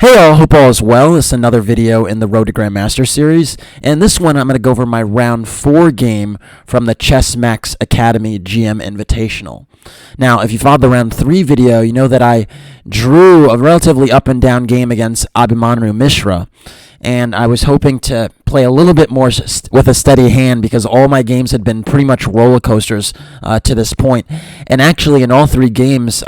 Hey all, hope all is well. This is another video in the Road to Grandmaster series, and this one I'm going to go over my round 4 game from the Chess Max Academy GM Invitational. Now, if you followed the round 3 video, you know that I drew a relatively up and down game against Abhimanyu Mishra, and I was hoping to play a little bit more with a steady hand because all my games had been pretty much roller coasters to this point. And actually, in all 3 games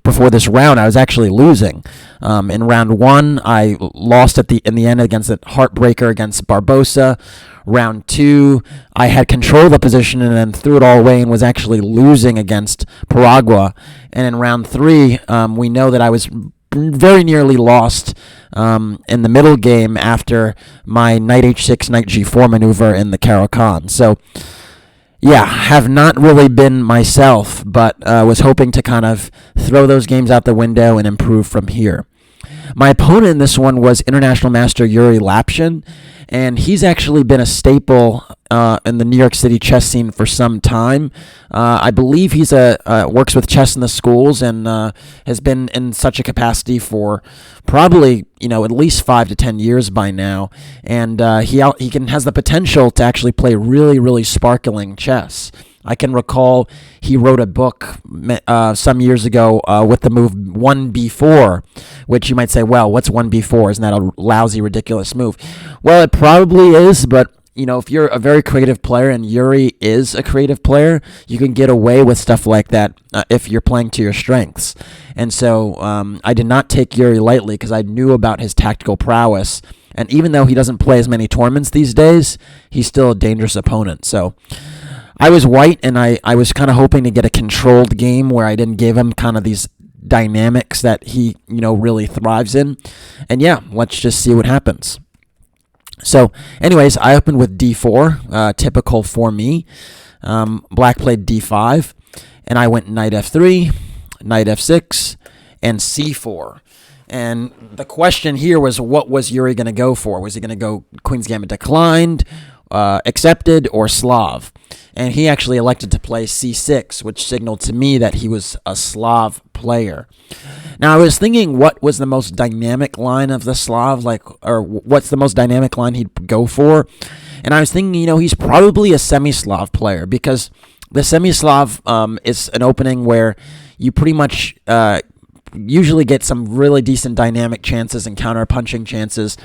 before this round, I was actually losing. In round 1, I lost in the end against a heartbreaker against Barbosa. Round 2, I had control of the position and then threw it all away and was actually losing against Paragua. And in round 3, we know that I was very nearly lost in the middle game after my knight h6, knight g4 maneuver in the Caro-Kann. So, yeah, have not really been myself, but was hoping to kind of throw those games out the window and improve from here. My opponent in this one was International Master Yury Lapshun, and he's actually been a staple in the New York City chess scene for some time. I believe he's works with chess in the schools and has been in such a capacity for probably at least 5 to 10 years by now, and he has the potential to actually play really sparkling chess. I can recall he wrote a book some years ago with the move 1b4, which you might say, well, what's 1b4? Isn't that a lousy, ridiculous move? Well, it probably is, but if you're a very creative player, and Yury is a creative player, you can get away with stuff like that if you're playing to your strengths. And so I did not take Yury lightly because I knew about his tactical prowess. And even though he doesn't play as many tournaments these days, he's still a dangerous opponent. So I was white, and I was kind of hoping to get a controlled game where I didn't give him kind of these dynamics that he, really thrives in. And yeah, let's just see what happens. So, anyways, I opened with d4, typical for me. Black played d5, and I went knight f3, knight f6, and c4. And the question here was, what was Yury going to go for? Was he going to go Queen's Gambit declined, accepted, or Slav? And he actually elected to play c6, which signaled to me that he was a Slav player. Now, I was thinking, what was the most dynamic line of the Slav, or what's the most dynamic line he'd go for? And I was thinking, he's probably a semi-Slav player, because the semi-Slav is an opening where you pretty much usually get some really decent dynamic chances and counter-punching chances.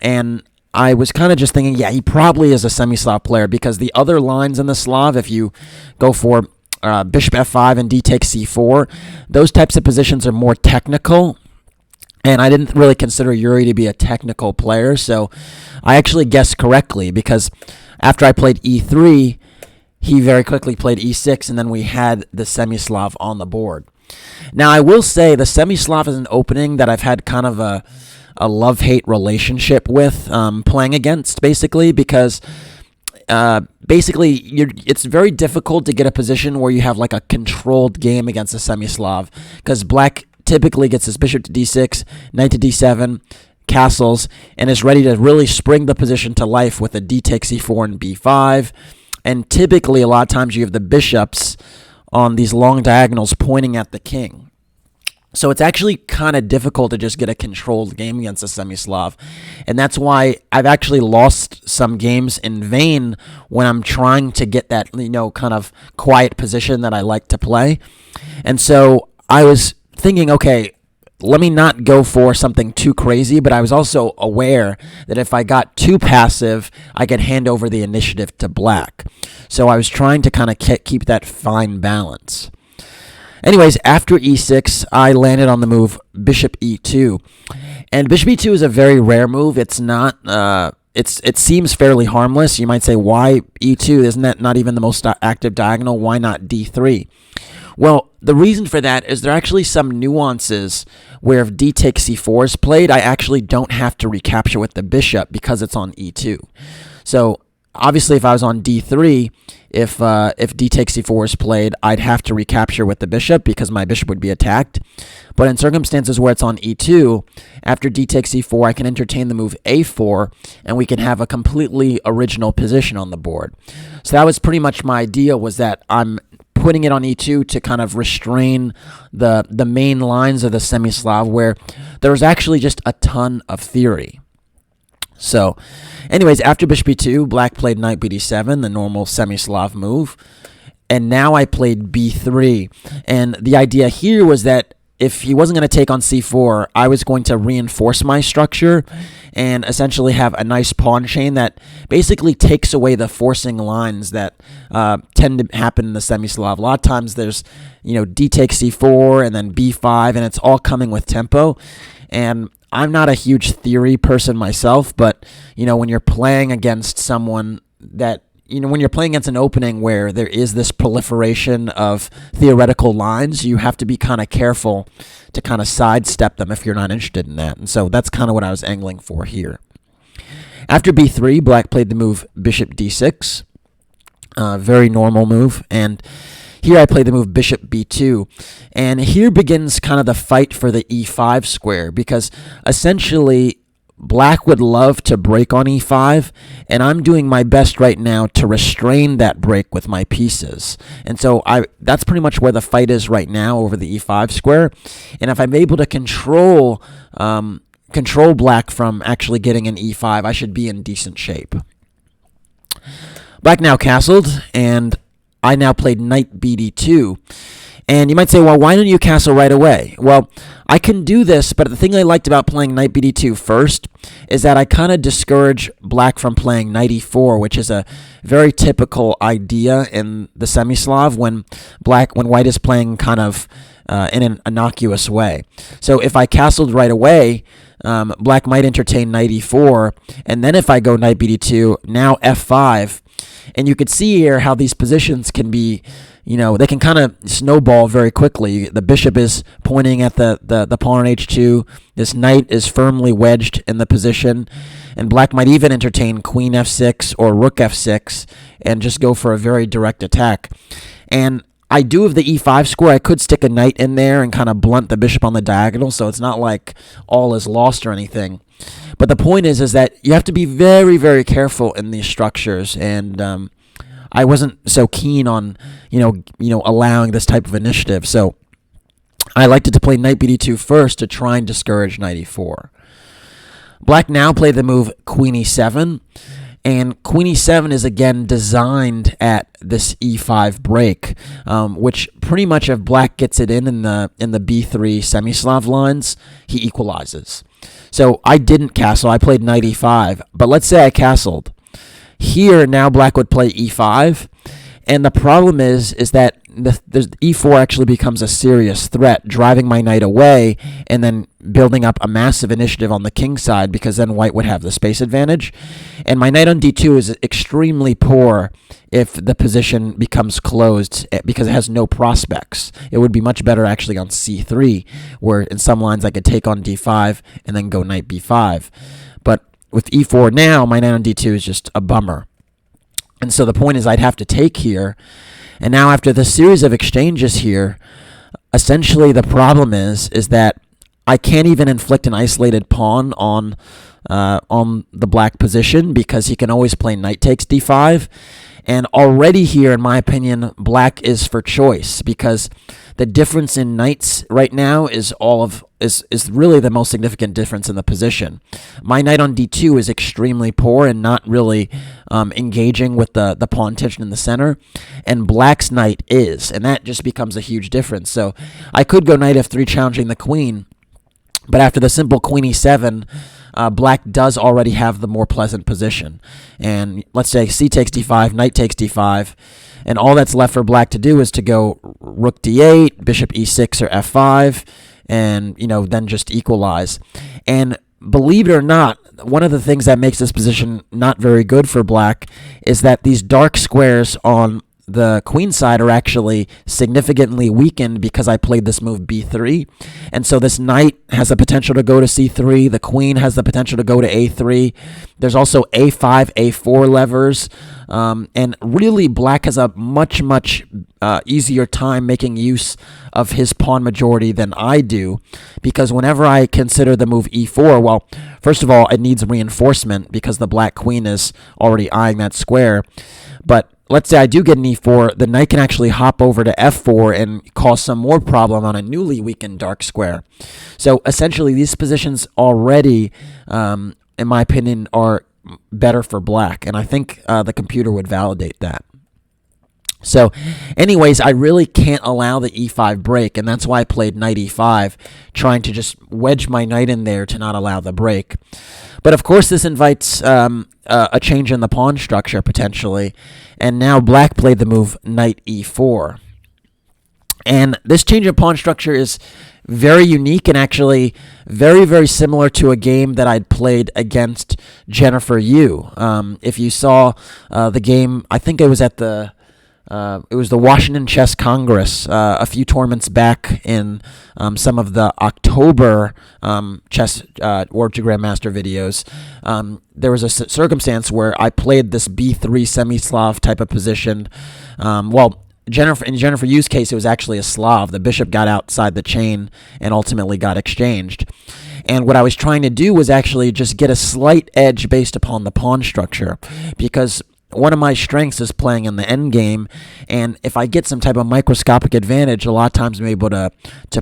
And I was kind of just thinking, yeah, he probably is a semi-Slav player, because the other lines in the Slav, if you go for bishop f5 and d takes c4, those types of positions are more technical, and I didn't really consider Yury to be a technical player, so I actually guessed correctly, because after I played e3, he very quickly played e6, and then we had the semi-Slav on the board. Now, I will say the semi-Slav is an opening that I've had kind of a love-hate relationship with playing against, basically, because it's very difficult to get a position where you have like a controlled game against a semi-Slav, because black typically gets his bishop to d6, knight to d7, castles, and is ready to really spring the position to life with a d takes e4 and b5. And typically, a lot of times, you have the bishops on these long diagonals pointing at the king. So it's actually kind of difficult to just get a controlled game against a semi-Slav. And that's why I've actually lost some games in vain when I'm trying to get that, kind of quiet position that I like to play. And so I was thinking, okay, let me not go for something too crazy, but I was also aware that if I got too passive, I could hand over the initiative to black. So I was trying to kind of keep that fine balance. Anyways, after e6, I landed on the move bishop e2. And bishop e2 is a very rare move. It's not, it seems fairly harmless. You might say, why e2? Isn't that not even the most active diagonal? Why not d3? Well, the reason for that is there are actually some nuances where if d takes c4 is played, I actually don't have to recapture with the bishop because it's on e2. So obviously, if I was on d3, if d takes c4 is played, I'd have to recapture with the bishop because my bishop would be attacked. But in circumstances where it's on e2, after d takes c4, I can entertain the move a4, and we can have a completely original position on the board. So that was pretty much my idea, was that I'm putting it on e2 to kind of restrain the main lines of the semi-Slav, where there's actually just a ton of theory. So, anyways, after bishop e2, black played knight bd7, the normal semi-Slav move. And now I played b3. And the idea here was that if he wasn't going to take on c4, I was going to reinforce my structure and essentially have a nice pawn chain that basically takes away the forcing lines that tend to happen in the semi-Slav. A lot of times there's, d takes c4 and then b5, and it's all coming with tempo. And I'm not a huge theory person myself, but, when you're playing against someone that when you're playing against an opening where there is this proliferation of theoretical lines, you have to be kind of careful to kind of sidestep them if you're not interested in that. And so that's kind of what I was angling for here. After b3, black played the move bishop d6, very normal move. And here I played the move bishop b2. And here begins kind of the fight for the e5 square, because essentially black would love to break on e5, and I'm doing my best right now to restrain that break with my pieces. And so that's pretty much where the fight is right now over the e5 square. And if I'm able to control black from actually getting an e5, I should be in decent shape. Black now castled, and I now played knight bd2. And you might say, well, why don't you castle right away? Well, I can do this, but the thing I liked about playing knight bd2 first is that I kind of discourage black from playing knight e4, which is a very typical idea in the semi-Slav when white is playing kind of in an innocuous way. So if I castled right away, black might entertain knight e4, and then if I go knight bd2, now f5, and you could see here how these positions can be, they can kind of snowball very quickly. The bishop is pointing at the pawn on h2. This knight is firmly wedged in the position, and black might even entertain queen f6 or rook f6 and just go for a very direct attack. And I do have the e5 square. I could stick a knight in there and kind of blunt the bishop on the diagonal, so it's not like all is lost or anything. But the point is that you have to be very, very careful in these structures, and I wasn't so keen on, allowing this type of initiative. So I liked it to play knight bd2 first to try and discourage knight e4. Black now played the move queen e7, and queen e7 is again designed at this e5 break, which pretty much if black gets it in the b3 semi-Slav lines, he equalizes. So I didn't castle. I played knight e5, but let's say I castled. Here, now black would play e5, and the problem is that the e4 actually becomes a serious threat, driving my knight away and then building up a massive initiative on the king side, because then white would have the space advantage. And my knight on d2 is extremely poor if the position becomes closed, because it has no prospects. It would be much better actually on c3, where in some lines I could take on d5 and then go knight b5. But with e4 now, my knight on d2 is just a bummer. And so the point is I'd have to take here. And now after the series of exchanges here, essentially the problem is that I can't even inflict an isolated pawn on the black position, because he can always play knight takes d5. And already here, in my opinion, black is for choice, because the difference in knights right now is really the most significant difference in the position. My knight on d2 is extremely poor and not really engaging with the pawn tension in the center, and black's knight is, and that just becomes a huge difference. So I could go knight f3 challenging the queen, but after the simple queen e7, black does already have the more pleasant position. And let's say c takes d5, knight takes d5, and all that's left for black to do is to go rook d8, bishop e6 or f5, and then just equalize. And believe it or not, one of the things that makes this position not very good for black is that these dark squares on the queen side are actually significantly weakened because I played this move b3. And so this knight has the potential to go to c3. The queen has the potential to go to a3. There's also a5, a4 levers. And really, black has a much easier time making use of his pawn majority than I do, because whenever I consider the move e4, well, first of all, it needs reinforcement because the black queen is already eyeing that square. But let's say I do get an e4, the knight can actually hop over to f4 and cause some more problem on a newly weakened dark square. So essentially, these positions already, in my opinion, are better for black, and I think the computer would validate that. So anyways, I really can't allow the e5 break, and that's why I played knight e5, trying to just wedge my knight in there to not allow the break. But of course, this invites a change in the pawn structure, potentially, and now black played the move knight e4. And this change in pawn structure is very unique and actually very, very similar to a game that I'd played against Jennifer Yu. If you saw the game, I think it was at the Washington Chess Congress a few tournaments back in some of the October chess World to Grandmaster videos. There was a circumstance where I played this b3 semi-Slav type of position. In Jennifer Yu's case, it was actually a Slav. The bishop got outside the chain and ultimately got exchanged. And what I was trying to do was actually just get a slight edge based upon the pawn structure, because one of my strengths is playing in the endgame, and if I get some type of microscopic advantage, a lot of times I'm able to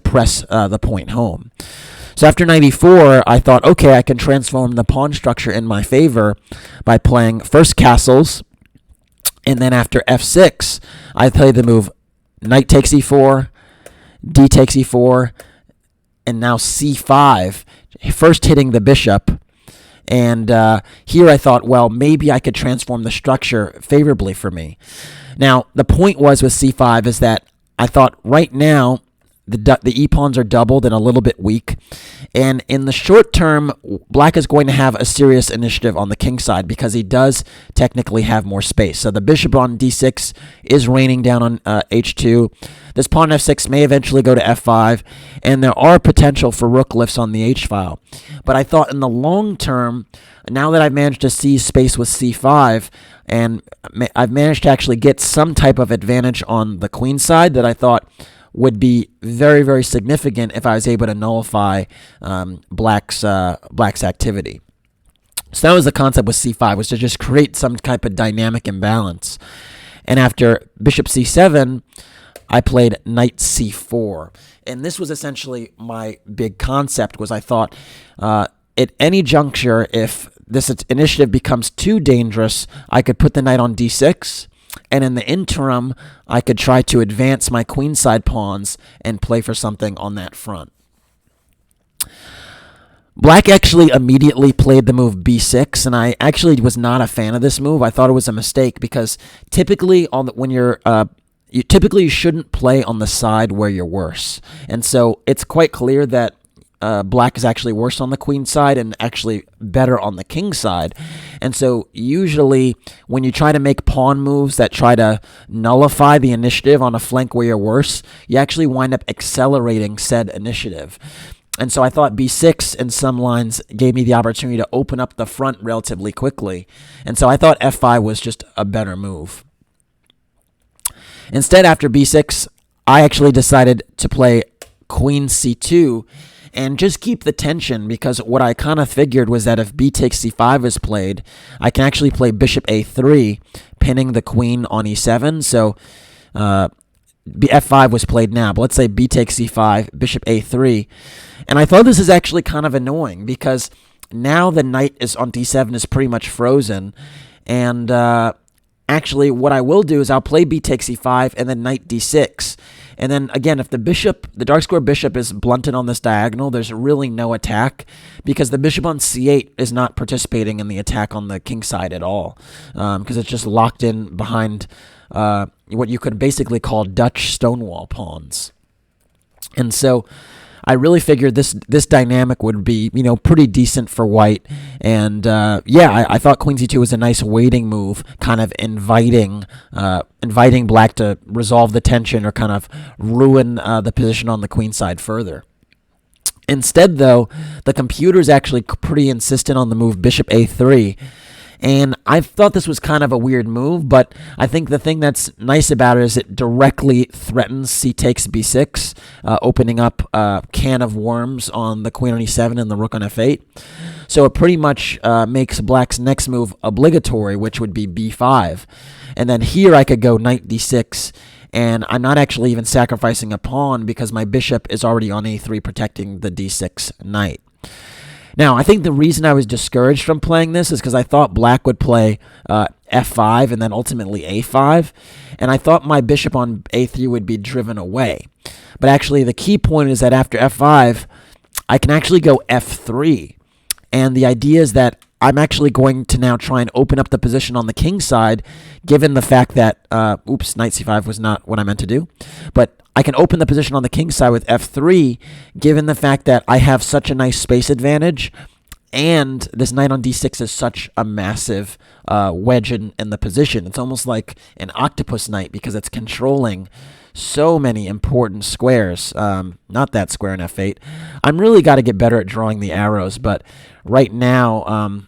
press the point home. So after knight e4, I thought, okay, I can transform the pawn structure in my favor by playing first castles, and then after f6, I played the move knight takes e4, d takes e4, and now c5, first hitting the bishop. And here I thought, well, maybe I could transform the structure favorably for me. Now, the point was with c5 is that I thought right now the e-pawns are doubled and a little bit weak. And in the short term, black is going to have a serious initiative on the king side because he does technically have more space. So the bishop on d6 is raining down on h2. This pawn f6 may eventually go to f5, and there are potential for rook lifts on the h-file. But I thought in the long term, now that I've managed to seize space with c5, and I've managed to actually get some type of advantage on the queen side that I thought would be very, very significant if I was able to nullify black's activity. So that was the concept with c5, was to just create some type of dynamic imbalance. And after bishop c7, I played knight c4. And this was essentially my big concept, was I thought at any juncture, if this initiative becomes too dangerous, I could put the knight on d6, and in the interim, I could try to advance my queenside pawns and play for something on that front. Black actually immediately played the move b6, and I actually was not a fan of this move. I thought it was a mistake because typically you shouldn't play on the side where you're worse. And so it's quite clear that black is actually worse on the queen side and actually better on the king side. And so usually when you try to make pawn moves that try to nullify the initiative on a flank where you're worse, you actually wind up accelerating said initiative. And so I thought b6 in some lines gave me the opportunity to open up the front relatively quickly. And so I thought f5 was just a better move. Instead, after b6, I actually decided to play queen c2 and just keep the tension, because what I kind of figured was that if b takes c5 is played, I can actually play bishop a3, pinning the queen on e7. So f5 was played now, but let's say b takes c5, bishop a3. And I thought this is actually kind of annoying because now the knight is on d7 is pretty much frozen. And actually what I will do is I'll play b takes e5 and then knight d6. And then again, if the dark square bishop is blunted on this diagonal, there's really no attack because the bishop on c8 is not participating in the attack on the king side at all, because it's just locked in behind what you could basically call Dutch stonewall pawns. And so I really figured this dynamic would be, pretty decent for white. And I thought queen c2 was a nice waiting move, kind of inviting black to resolve the tension or kind of ruin the position on the queen side further. Instead, though, the computer is actually pretty insistent on the move bishop a3. And I thought this was kind of a weird move, but I think the thing that's nice about it is it directly threatens c takes b6, opening up a can of worms on the queen on e7 and the rook on f8. So it pretty much makes black's next move obligatory, which would be b5. And then here I could go knight d6, and I'm not actually even sacrificing a pawn because my bishop is already on a3 protecting the d6 knight. Now, I think the reason I was discouraged from playing this is because I thought black would play f5 and then ultimately a5, and I thought my bishop on a3 would be driven away. But actually, the key point is that after f5, I can actually go f3, and the idea is that I'm actually going to now try and open up the position on the king side, given the fact that, oops, knight c5 was not what I meant to do, but I can open the position on the king side with f3, given the fact that I have such a nice space advantage, and this knight on d6 is such a massive wedge in the position. It's almost like an octopus knight because it's controlling so many important squares. Not that square in f8. I'm really got to get better at drawing the arrows, but right now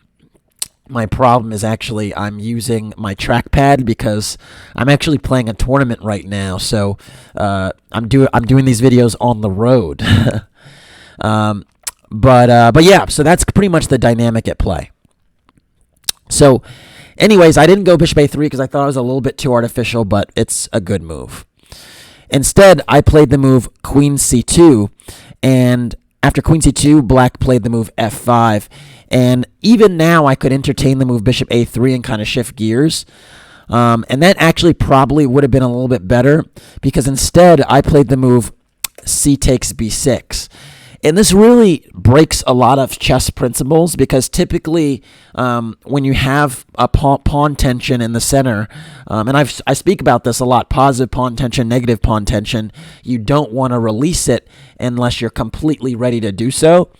my problem is actually I'm using my trackpad because I'm actually playing a tournament right now, so I'm doing these videos on the road. But yeah, so that's pretty much the dynamic at play. So anyways, I didn't go bishop a3 because I thought it was a little bit too artificial, but it's a good move. Instead, I played the move queen c2, and after queen c2, black played the move f5. And even now, I could entertain the move bishop a3 and kind of shift gears. And that actually probably would have been a little bit better because instead, I played the move c takes b6. And this really breaks a lot of chess principles because typically when you have a pawn tension in the center, and I speak about this a lot, positive pawn tension, negative pawn tension, you don't want to release it unless you're completely ready to do so.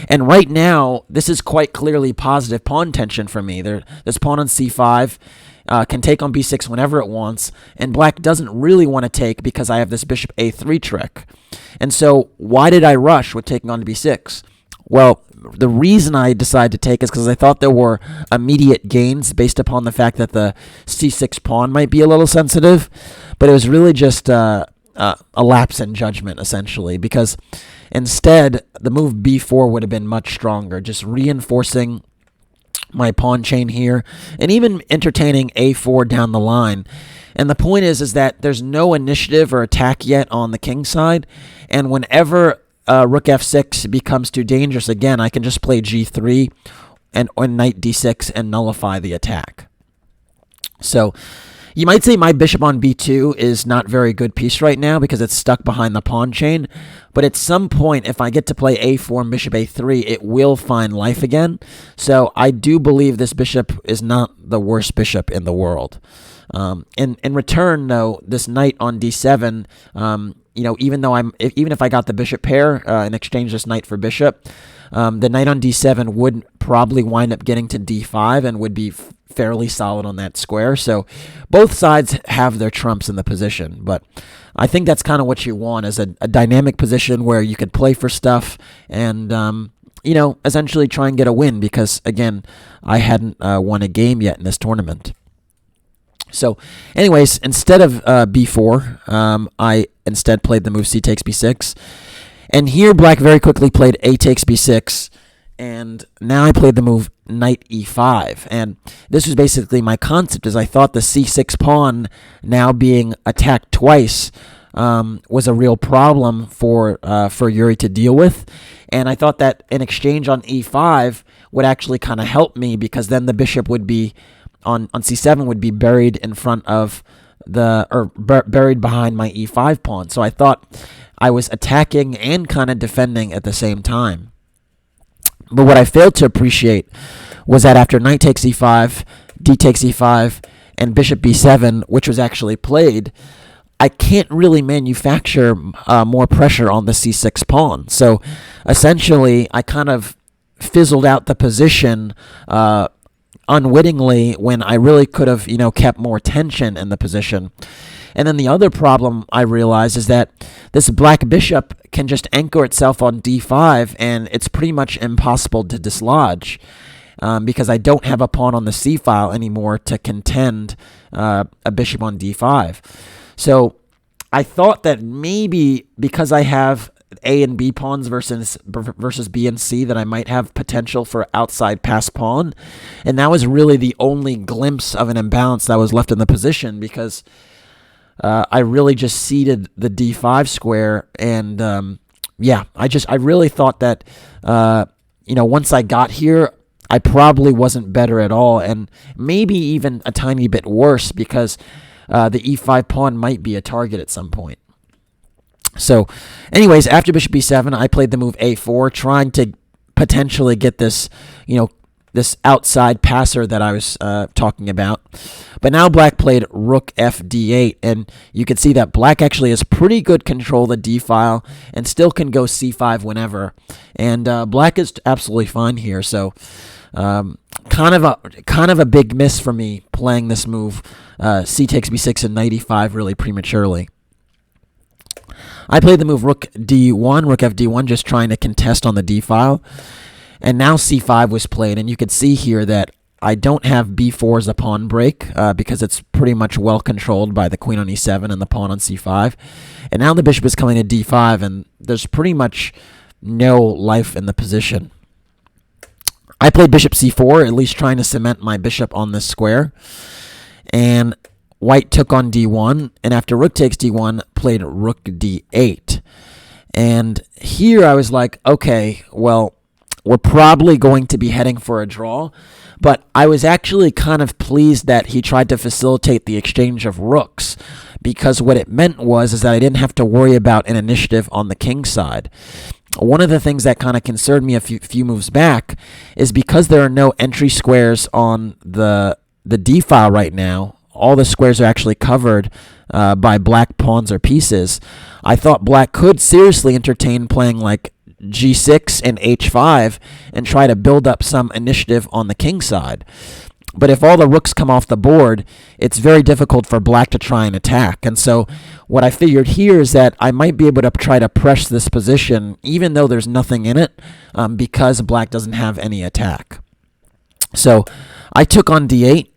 And right now, this is quite clearly positive pawn tension for me. This pawn on c5 can take on b6 whenever it wants, and black doesn't really want to take because I have this bishop a3 trick. And so why did I rush with taking on to b6? Well, the reason I decided to take is because I thought there were immediate gains based upon the fact that the c6 pawn might be a little sensitive, but it was really just a lapse in judgment, essentially, because instead, the move b4 would have been much stronger, just reinforcing my pawn chain here, and even entertaining a4 down the line. And the point is that there's no initiative or attack yet on the king side, and whenever rook f6 becomes too dangerous, again, I can just play g3 and knight d6 and nullify the attack. So you might say my bishop on b2 is not very good piece right now because it's stuck behind the pawn chain, but at some point, if I get to play a4 and bishop a3, it will find life again. So I do believe this bishop is not the worst bishop in the world. In return, though, this knight on d7, even if I got the bishop pair and exchange this knight for bishop, the knight on d7 would probably wind up getting to d5 and would be fairly solid on that square. So both sides have their trumps in the position, but I think that's kind of what you want, is a dynamic position where you could play for stuff and essentially try and get a win because, again, I hadn't won a game yet in this tournament. So anyways, instead of b4, I instead played the move c takes b6. And here black very quickly played a takes b6. And now I played the move knight e5. And this was basically my concept, is I thought the c6 pawn now being attacked twice was a real problem for Yury to deal with. And I thought that an exchange on e5 would actually kind of help me because then the bishop would be on c7 would be buried in front of buried behind my e5 pawn. So I thought I was attacking and kind of defending at the same time. But what I failed to appreciate was that after knight takes e5, d takes e5, and bishop b7, which was actually played, I can't really manufacture more pressure on the c6 pawn. So essentially, I kind of fizzled out the position unwittingly when I really could have, kept more tension in the position. And then the other problem I realized is that this black bishop can just anchor itself on d5, and it's pretty much impossible to dislodge because I don't have a pawn on the c file anymore to contend a bishop on d5. So I thought that maybe because I have A and B pawns versus B and C that I might have potential for outside pass pawn. And that was really the only glimpse of an imbalance that was left in the position, because I really just ceded the D5 square. And I really thought that, once I got here, I probably wasn't better at all, and maybe even a tiny bit worse, because the E5 pawn might be a target at some point. So, anyways, after bishop b7, I played the move a4, trying to potentially get this, this outside passer that I was talking about. But now black played rook fd8, and you can see that black actually has pretty good control of the d file and still can go c5 whenever. And black is absolutely fine here. So, kind of a big miss for me playing this move, c takes b6 and knight e5 really prematurely. I played the move rook d1, rook fd1, just trying to contest on the d file. And now c5 was played, and you could see here that I don't have b4 as a pawn break, because it's pretty much well controlled by the queen on e7 and the pawn on c5. And now the bishop is coming to d5, and there's pretty much no life in the position. I played bishop c4, at least trying to cement my bishop on this square. And white took on d1, and after rook takes d1, played rook d8. And here I was like, okay, well, we're probably going to be heading for a draw, but I was actually kind of pleased that he tried to facilitate the exchange of rooks, because what it meant is that I didn't have to worry about an initiative on the king side. One of the things that kind of concerned me a few moves back is because there are no entry squares on the d file right now. All the squares are actually covered by black pawns or pieces. I thought black could seriously entertain playing like g6 and h5 and try to build up some initiative on the king side. But if all the rooks come off the board, it's very difficult for black to try and attack. And so what I figured here is that I might be able to try to press this position even though there's nothing in it, because black doesn't have any attack. So I took on d8.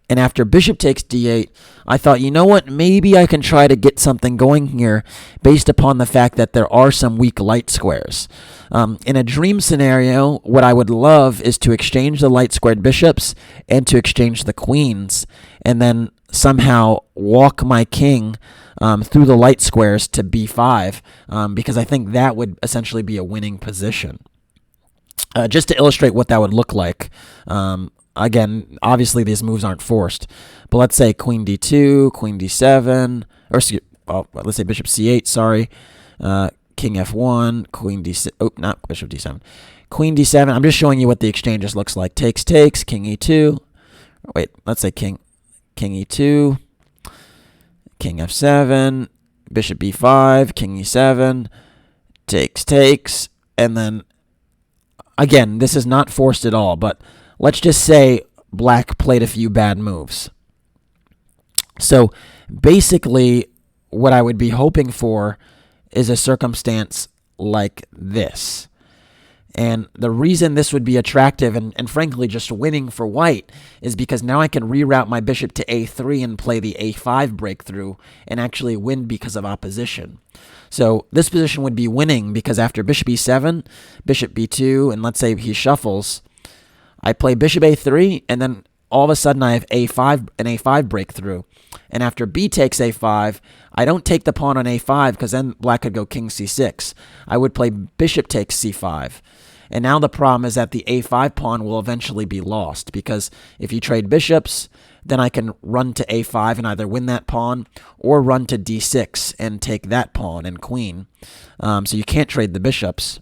And after bishop takes d8, I thought, you know what, maybe I can try to get something going here based upon the fact that there are some weak light squares. In a dream scenario, what I would love is to exchange the light squared bishops and to exchange the queens, and then somehow walk my king through the light squares to b5, because I think that would essentially be a winning position. Just to illustrate what that would look like, again, obviously these moves aren't forced, but let's say queen d2, queen d7, or let's say bishop c8, sorry, king f1, queen d6, not bishop d7, queen d7. I'm just showing you what the exchanges looks like. Takes, king e2, wait, let's say king e2, king f7, bishop b5, king e7, takes, and then, again, this is not forced at all, but let's just say black played a few bad moves. So basically, what I would be hoping for is a circumstance like this. And the reason this would be attractive and frankly just winning for white is because now I can reroute my bishop to a3 and play the a5 breakthrough and actually win because of opposition. So this position would be winning because after bishop e7, bishop b2, and let's say he shuffles, I play bishop a3, and then all of a sudden I have an a5 breakthrough. And after b takes a5, I don't take the pawn on a5 because then black could go king c6. I would play bishop takes c5. And now the problem is that the a5 pawn will eventually be lost, because if you trade bishops, then I can run to a5 and either win that pawn or run to d6 and take that pawn and queen. So you can't trade the bishops.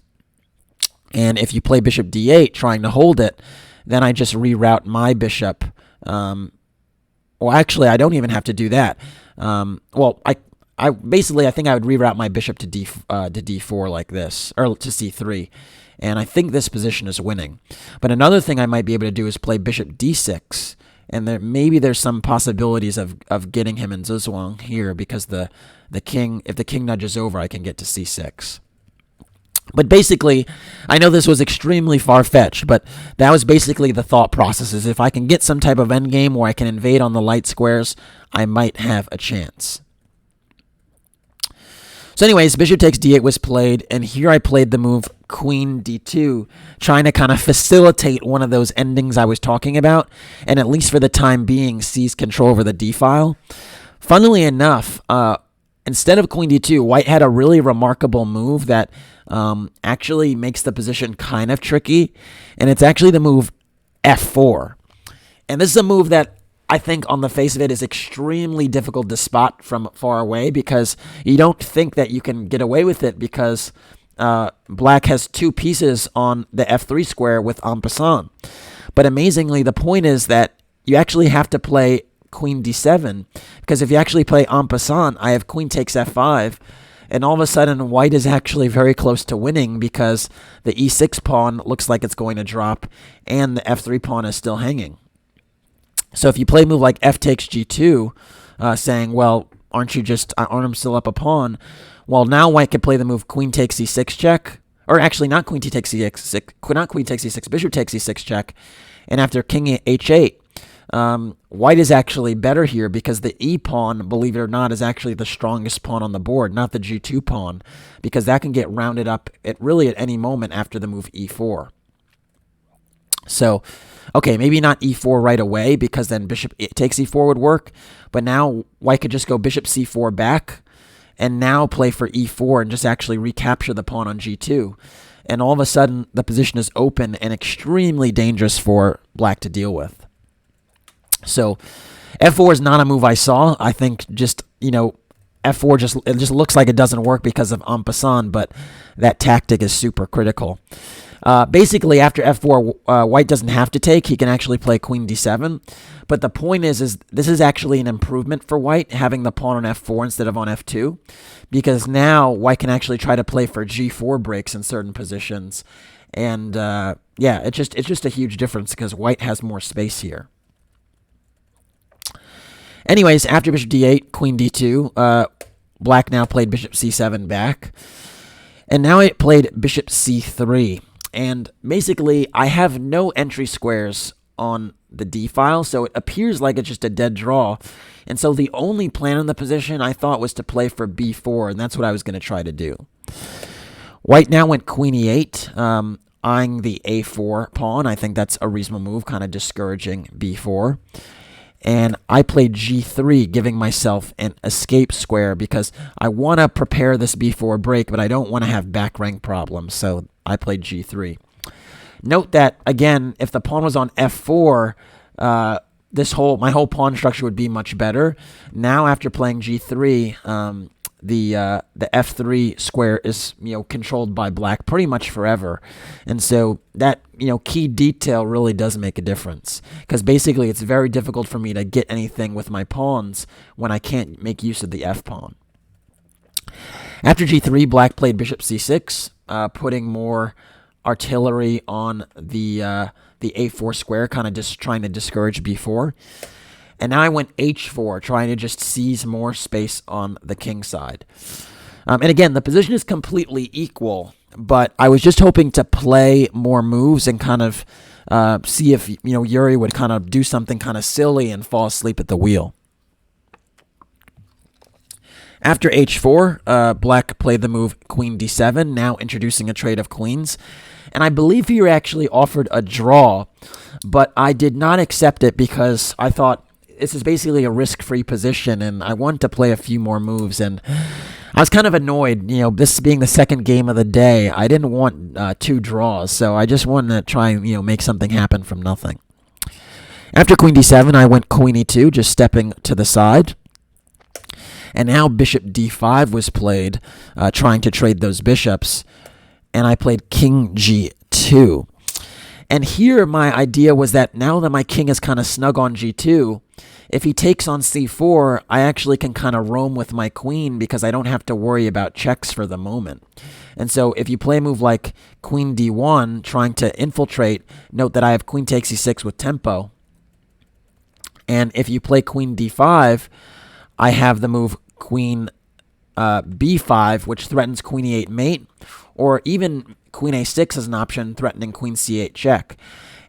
And if you play bishop d8 trying to hold it, then I just reroute my bishop. Well, actually, I don't even have to do that. Well, I basically, I think I would reroute my bishop to d4 like this, or to c3. And I think this position is winning. But another thing I might be able to do is play bishop d6. And maybe there's some possibilities of getting him in Zuzwang here, because the king, if the king nudges over, I can get to c6. But basically, I know this was extremely far-fetched, but that was basically the thought process, is if I can get some type of endgame where I can invade on the light squares, I might have a chance. So anyways, bishop takes d8 was played, and here I played the move queen d2, trying to kind of facilitate one of those endings I was talking about, and at least for the time being, seize control over the d-file. Funnily enough, instead of queen d2, white had a really remarkable move that actually makes the position kind of tricky, and it's actually the move f4. And this is a move that I think on the face of it is extremely difficult to spot from far away, because you don't think that you can get away with it because black has two pieces on the f3 square with en passant. But amazingly, the point is that you actually have to play queen d7, because if you actually play en passant, I have queen takes f5, and all of a sudden white is actually very close to winning because the e6 pawn looks like it's going to drop and the f3 pawn is still hanging. So if you play a move like f takes g2, saying, well, aren't I still up a pawn? Well, now white can play the move queen takes e6 check, or actually not queen takes e6, not queen takes e6, bishop takes e6 check, and after king h8, white is actually better here because the e pawn, believe it or not, is actually the strongest pawn on the board, not the g2 pawn, because that can get rounded up at any moment after the move e4. So, okay, maybe not e4 right away, because then bishop takes e4 would work, but now white could just go bishop c4 back, and now play for e4 and just actually recapture the pawn on g2. And all of a sudden, the position is open and extremely dangerous for black to deal with. So, f4 is not a move I saw. I think just, f4 it just looks like it doesn't work because of en passant, but that tactic is super critical. Basically, after f4, white doesn't have to take. He can actually play queen d7. But the point is this is actually an improvement for white, having the pawn on f4 instead of on f2, because now white can actually try to play for g4 breaks in certain positions. And, yeah, it's just a huge difference because white has more space here. Anyways, after bishop d8, queen d2, black now played bishop c7 back. And now it played bishop c3. And basically, I have no entry squares on the d-file, so it appears like it's just a dead draw. And so the only plan in the position I thought was to play for b4, and that's what I was going to try to do. White now went queen e8, eyeing the a4 pawn. I think that's a reasonable move, kind of discouraging b4. And I played g3, giving myself an escape square because I want to prepare this b4 break, but I don't want to have back rank problems, so I played g3. Note that, again, if the pawn was on f4, my whole pawn structure would be much better. Now, after playing g3, the f3 square is controlled by black pretty much forever, and so that key detail really does make a difference, because basically it's very difficult for me to get anything with my pawns when I can't make use of the f pawn. After g3, black played bishop c6, putting more artillery on the a4 square, kind of just trying to discourage b4. And now I went h4, trying to just seize more space on the king side. And again, the position is completely equal, but I was just hoping to play more moves and kind of see if Yury would kind of do something kind of silly and fall asleep at the wheel. After h4, black played the move queen d7, now introducing a trade of queens. And I believe Yury actually offered a draw, but I did not accept it because I thought this is basically a risk-free position, and I wanted to play a few more moves, and I was kind of annoyed, this being the second game of the day. I didn't want 2 draws, so I just wanted to try and, make something happen from nothing. After queen d7, I went queen e2, just stepping to the side. And now bishop d5 was played, trying to trade those bishops, and I played king g2. And here my idea was that now that my king is kind of snug on g2, if he takes on c4, I actually can kind of roam with my queen because I don't have to worry about checks for the moment. And so if you play a move like queen d1, trying to infiltrate, note that I have queen takes e6 with tempo. And if you play queen d5, I have the move queen b5, which threatens queen e8 mate, or even queen a6 as an option, threatening queen c8 check.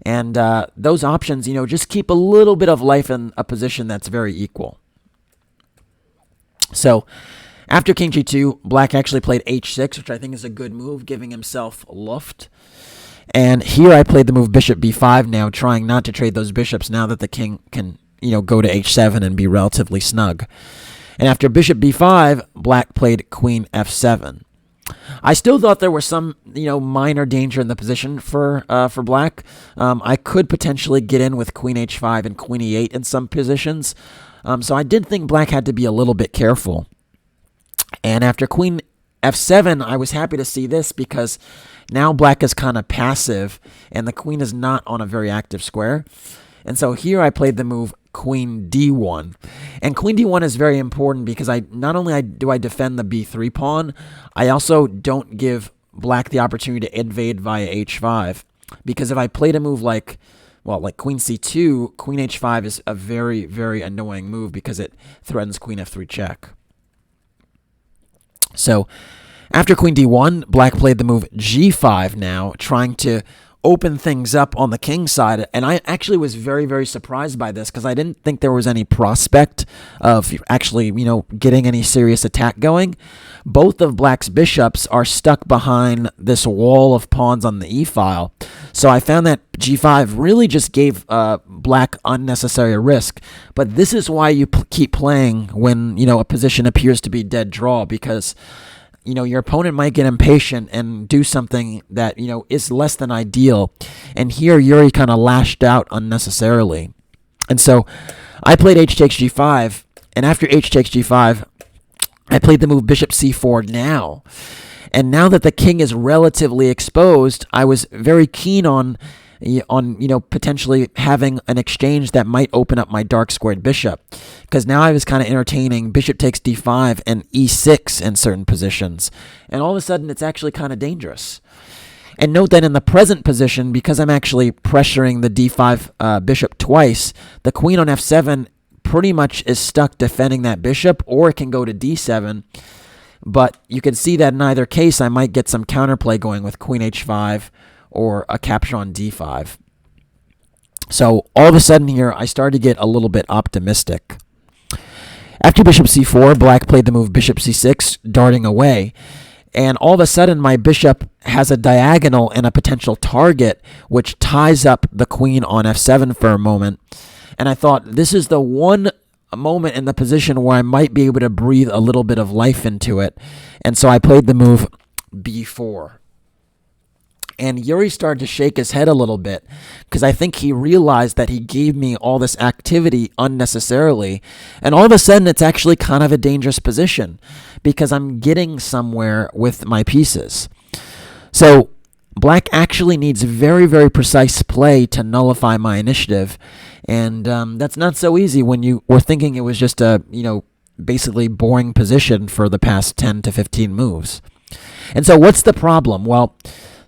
And those options, just keep a little bit of life in a position that's very equal. So After king g2, black actually played h6, which I think is a good move, giving himself luft. And here I played the move bishop b5 now, trying not to trade those bishops now that the king can, go to h7 and be relatively snug. And after bishop b5, black played queen f7. I still thought there was some, minor danger in the position for black. I could potentially get in with queen h5 and queen e8 in some positions. So I did think black had to be a little bit careful. And after queen f7, I was happy to see this because now black is kind of passive and the queen is not on a very active square. And so here I played the move queen d1. And queen d1 is very important because not only do I defend the b3 pawn, I also don't give black the opportunity to invade via h5. Because if I played a move like queen c2, queen h5 is a very, very annoying move because it threatens queen f3 check. So after queen d1, black played the move g5 now, trying to open things up on the king side. And I actually was very, very surprised by this because I didn't think there was any prospect of actually, getting any serious attack going. Both of black's bishops are stuck behind this wall of pawns on the e-file. So I found that g5 really just gave black unnecessary risk. But this is why you keep playing when, a position appears to be dead draw, because your opponent might get impatient and do something that, is less than ideal. And here, Yury kind of lashed out unnecessarily. And so I played h takes g5. And after h takes g5, I played the move bishop c4 now. And now that the king is relatively exposed, I was very keen on potentially having an exchange that might open up my dark squared bishop. Because now I was kind of entertaining bishop takes d5 and e6 in certain positions. And all of a sudden, it's actually kind of dangerous. And note that in the present position, because I'm actually pressuring the d5 bishop twice, the queen on f7 pretty much is stuck defending that bishop, or it can go to d7. But you can see that in either case, I might get some counterplay going with queen h5 or a capture on d5. So all of a sudden here, I started to get a little bit optimistic. After bishop c4, black played the move bishop c6, darting away. And all of a sudden, my bishop has a diagonal and a potential target, which ties up the queen on f7 for a moment. And I thought, this is the one moment in the position where I might be able to breathe a little bit of life into it. And so I played the move b4. And Yury started to shake his head a little bit because I think he realized that he gave me all this activity unnecessarily. And all of a sudden, it's actually kind of a dangerous position because I'm getting somewhere with my pieces. So black actually needs very, very precise play to nullify my initiative. And that's not so easy when you were thinking it was just a, basically boring position for the past 10 to 15 moves. And so what's the problem? Well,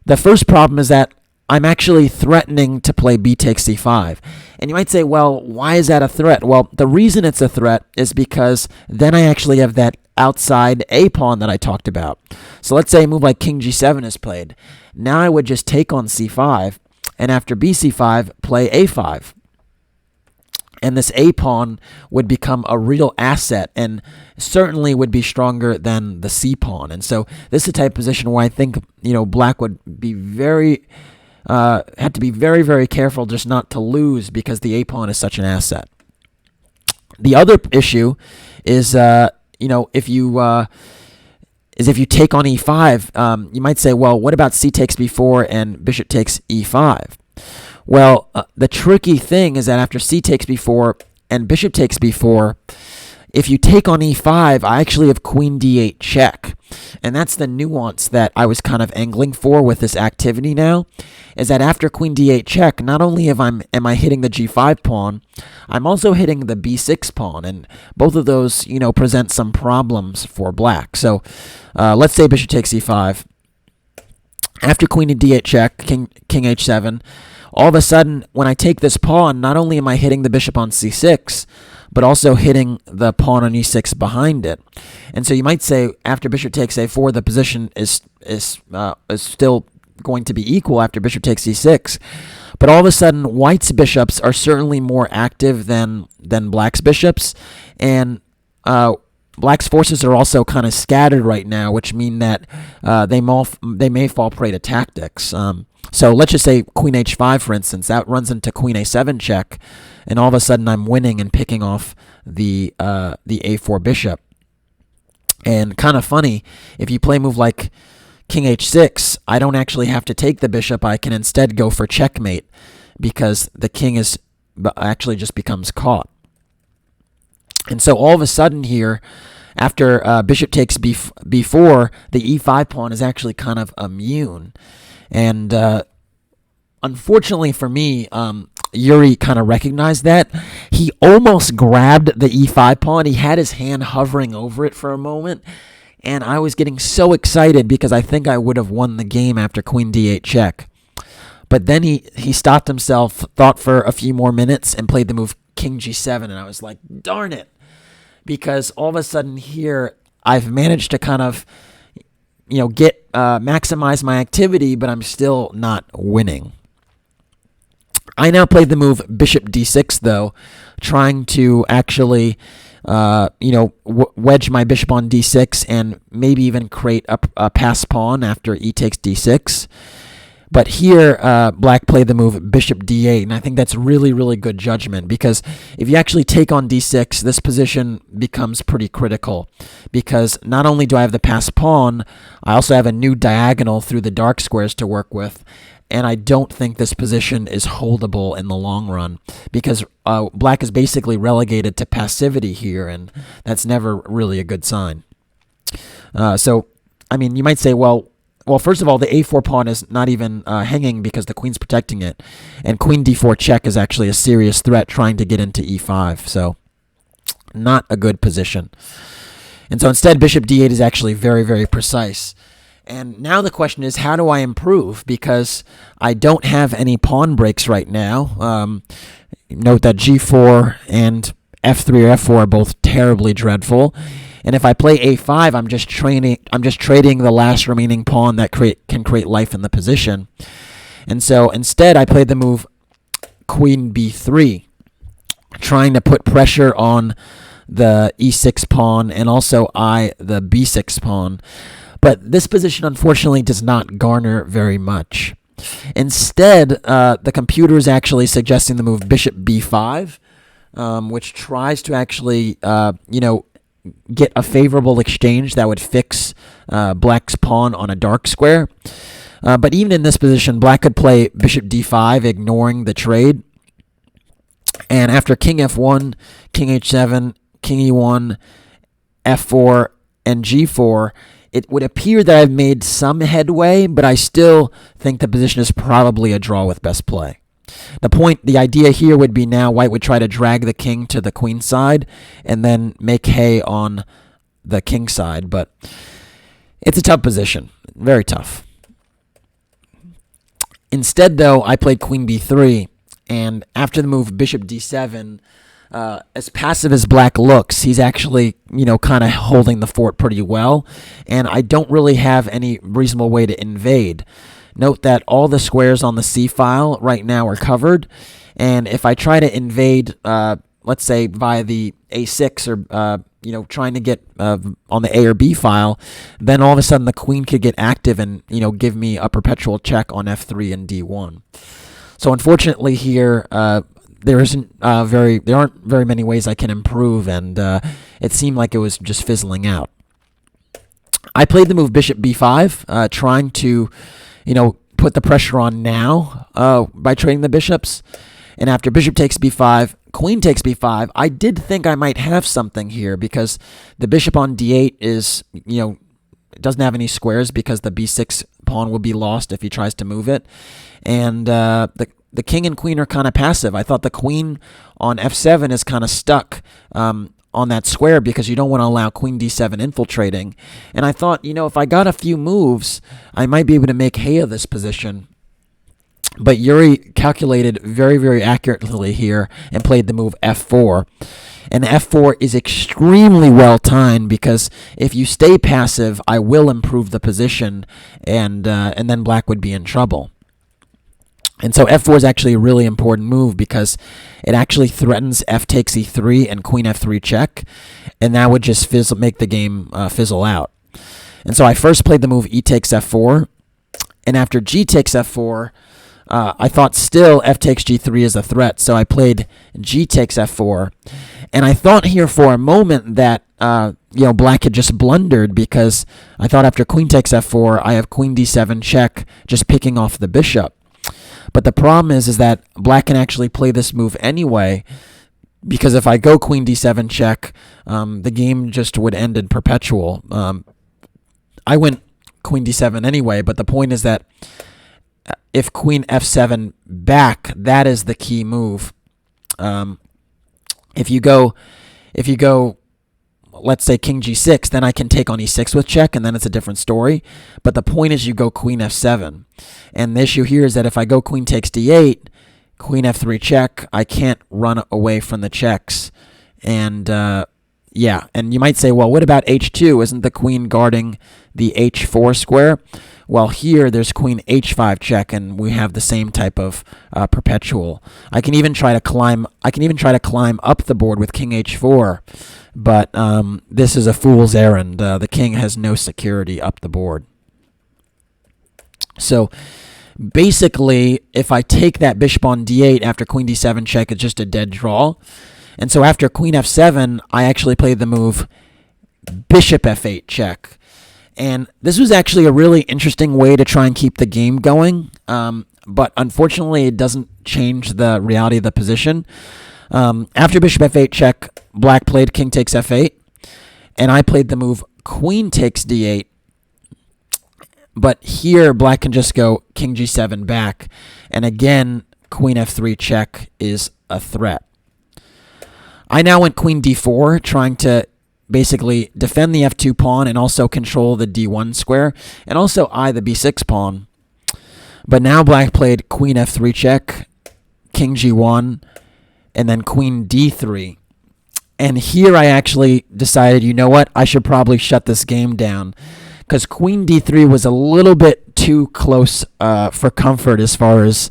the first problem is that I'm actually threatening to play b takes c5. And you might say, well, why is that a threat? Well, the reason it's a threat is because then I actually have that outside a pawn that I talked about. So let's say a move like king g7 is played. Now I would just take on c5, and after bc5, play a5. And this a pawn would become a real asset and certainly would be stronger than the c pawn. And so this is a type of position where I think, black would be had to be very, very careful just not to lose because the a pawn is such an asset. The other issue is, if you take on e5, you might say, well, what about c takes b4 and bishop takes e5? Well, the tricky thing is that after c takes b4 and bishop takes b4, if you take on e5, I actually have queen d8 check. And that's the nuance that I was kind of angling for with this activity now, is that after queen d8 check, not only am I hitting the g5 pawn, I'm also hitting the b6 pawn. And both of those, present some problems for black. So let's say bishop takes e5. After queen d8 check, king h7, all of a sudden, when I take this pawn, not only am I hitting the bishop on c6, but also hitting the pawn on e6 behind it. And so you might say, after bishop takes a4, the position is still going to be equal after bishop takes e6. But all of a sudden, white's bishops are certainly more active than black's bishops. And Black's forces are also kind of scattered right now, which mean that they may fall prey to tactics. So let's just say queen h5, for instance. That runs into queen a7 check, and all of a sudden I'm winning and picking off the a4 bishop. And kind of funny, if you play a move like king h6, I don't actually have to take the bishop. I can instead go for checkmate because the king is actually just becomes caught. And so all of a sudden here, after bishop takes b4, the e5 pawn is actually kind of immune. And unfortunately for me, Yury kind of recognized that. He almost grabbed the e5 pawn. He had his hand hovering over it for a moment. And I was getting so excited because I think I would have won the game after queen d8 check. But then he stopped himself, thought for a few more minutes, and played the move king g7. And I was like, darn it. Because all of a sudden here, I've managed to kind of, get maximize my activity, but I'm still not winning. I now played the move bishop d6, though, trying to actually, wedge my bishop on d6 and maybe even create a pass pawn after e takes d6. But here, Black played the move bishop d8, and I think that's really, really good judgment, because if you actually take on d6, this position becomes pretty critical, because not only do I have the pass pawn, I also have a new diagonal through the dark squares to work with, and I don't think this position is holdable in the long run, because Black is basically relegated to passivity here, and that's never really a good sign. So, I mean, you might say, well, first of all, the a4 pawn is not even hanging because the queen's protecting it. And queen d4 check is actually a serious threat trying to get into e5. So not a good position. And so instead, bishop d8 is actually very, very precise. And now the question is, how do I improve? Because I don't have any pawn breaks right now. Note that g4 and f3 or f4 are both terribly dreadful. And if I play a5, I'm just trading the last remaining pawn that can create life in the position. And so instead, I played the move queen b3, trying to put pressure on the e6 pawn and also the b6 pawn. But this position, unfortunately, does not garner very much. Instead, the computer is actually suggesting the move bishop b5, which tries to actually, get a favorable exchange that would fix Black's pawn on a dark square. But even in this position, Black could play bishop d5, ignoring the trade. And after king f1, king h7, king e1, f4, and g4, it would appear that I've made some headway, but I still think the position is probably a draw with best play. The idea here would be now White would try to drag the king to the queen side and then make hay on the king side, but it's a tough position, very tough. Instead, though, I played queen b3, and after the move bishop d7, as passive as Black looks, he's actually, kind of holding the fort pretty well, and I don't really have any reasonable way to invade. Note that all the squares on the C file right now are covered, and if I try to invade, let's say via the A6 or trying to get on the A or B file, then all of a sudden the queen could get active and give me a perpetual check on F3 and D1. So unfortunately here, there aren't very many ways I can improve, and it seemed like it was just fizzling out. I played the move bishop b5, trying to put the pressure on now by trading the bishops. And after bishop takes b5, queen takes b5, I did think I might have something here, because the bishop on d8 is, it doesn't have any squares because the b6 pawn will be lost if he tries to move it. And the king and queen are kind of passive. I thought the queen on f7 is kind of stuck on that square because you don't want to allow queen d7 infiltrating. And I thought, if I got a few moves, I might be able to make hay of this position. But Yury calculated very, very accurately here and played the move f4. And f4 is extremely well timed, because if you stay passive, I will improve the position, and then Black would be in trouble. And so f4 is actually a really important move because it actually threatens f takes e3 and queen f3 check, and that would just make the game fizzle out. And so I first played the move e takes f4, and after g takes f4, I thought still f takes g3 is a threat, so I played g takes f4, and I thought here for a moment that black had just blundered because I thought after queen takes f4, I have queen d7 check, just picking off the bishop. But the problem is that black can actually play this move anyway, because if I go queen d7 check, the game just would end in perpetual. I went queen d7 anyway, but the point is that if queen f7 back, that is the key move. If you go, let's say king g6, then I can take on e6 with check, and then it's a different story. But the point is you go queen f7. And the issue here is that if I go queen takes d8, queen f3 check, I can't run away from the checks. And and you might say, well, what about h2? Isn't the queen guarding the h4 square? Well, here there's queen h5 check, and we have the same type of perpetual. I can even try to climb up the board with king h4, but this is a fool's errand. The king has no security up the board. So basically, if I take that bishop on d8 after queen d7 check, it's just a dead draw. And so after queen f7, I actually played the move bishop f8 check. And this was actually a really interesting way to try and keep the game going, but unfortunately it doesn't change the reality of the position. After bishop f8 check, black played king takes f8, and I played the move queen takes d8, but here black can just go king g7 back, and again queen f3 check is a threat. I now went queen d4, trying to basically defend the f2 pawn and also control the d1 square, and also the b6 pawn. But now black played queen f3 check, king g1, and then queen d3. And here I actually decided, you know what, I should probably shut this game down, because queen d3 was a little bit too close for comfort as far as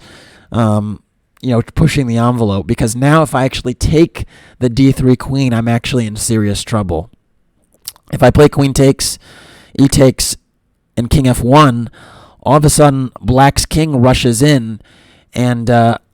pushing the envelope, because now if I actually take the d3 queen, I'm actually in serious trouble. If I play queen takes, e takes, and king f1, all of a sudden black's king rushes in, and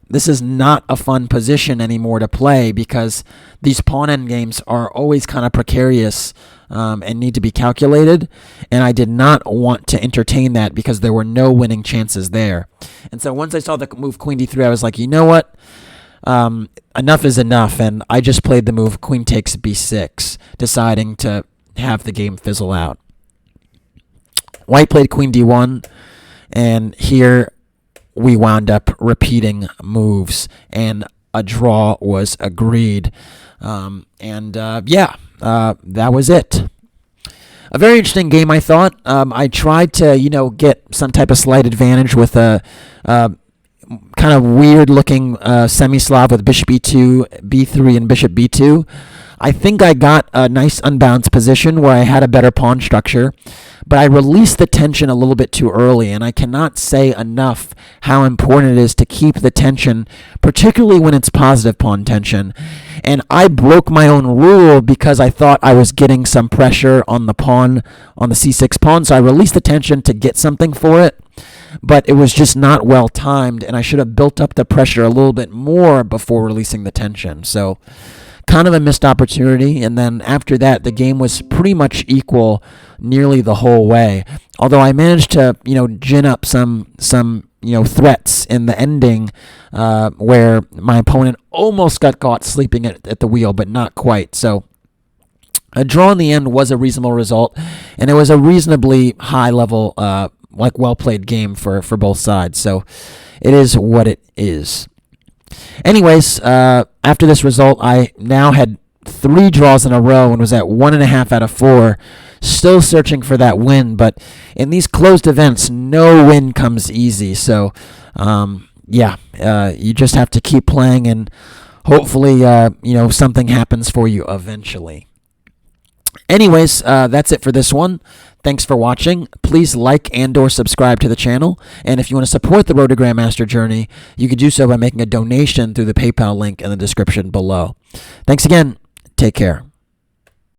this is not a fun position anymore to play, because these pawn endgames are always kind of precarious and need to be calculated, and I did not want to entertain that because there were no winning chances there. And so once I saw the move queen d3, I was like, you know what? Enough is enough, and I just played the move queen takes b6, deciding to have the game fizzle out. White played queen d1, and here we wound up repeating moves, and a draw was agreed. That was it. A very interesting game, I thought. I tried to, get some type of slight advantage with a kind of weird-looking semi-Slav with bishop e2, b3, and bishop b2. I think I got a nice unbalanced position where I had a better pawn structure, but I released the tension a little bit too early, and I cannot say enough how important it is to keep the tension, particularly when it's positive pawn tension. And I broke my own rule because I thought I was getting some pressure on the pawn, on the c6 pawn, so I released the tension to get something for it, but it was just not well timed, and I should have built up the pressure a little bit more before releasing the tension. So kind of a missed opportunity, and then after that, the game was pretty much equal nearly the whole way. Although I managed to, gin up some threats in the ending where my opponent almost got caught sleeping at the wheel, but not quite. So a draw in the end was a reasonable result, and it was a reasonably high-level, well-played game for both sides. So it is what it is. Anyways, after this result, I now had 3 draws in a row and was at 1.5 out of 4, still searching for that win. But in these closed events, no win comes easy. So, you just have to keep playing, and hopefully, something happens for you eventually. Anyways, that's it for this one. Thanks for watching. Please like and/or subscribe to the channel. And if you want to support the Road to Grandmaster journey, you can do so by making a donation through the PayPal link in the description below. Thanks again. Take care.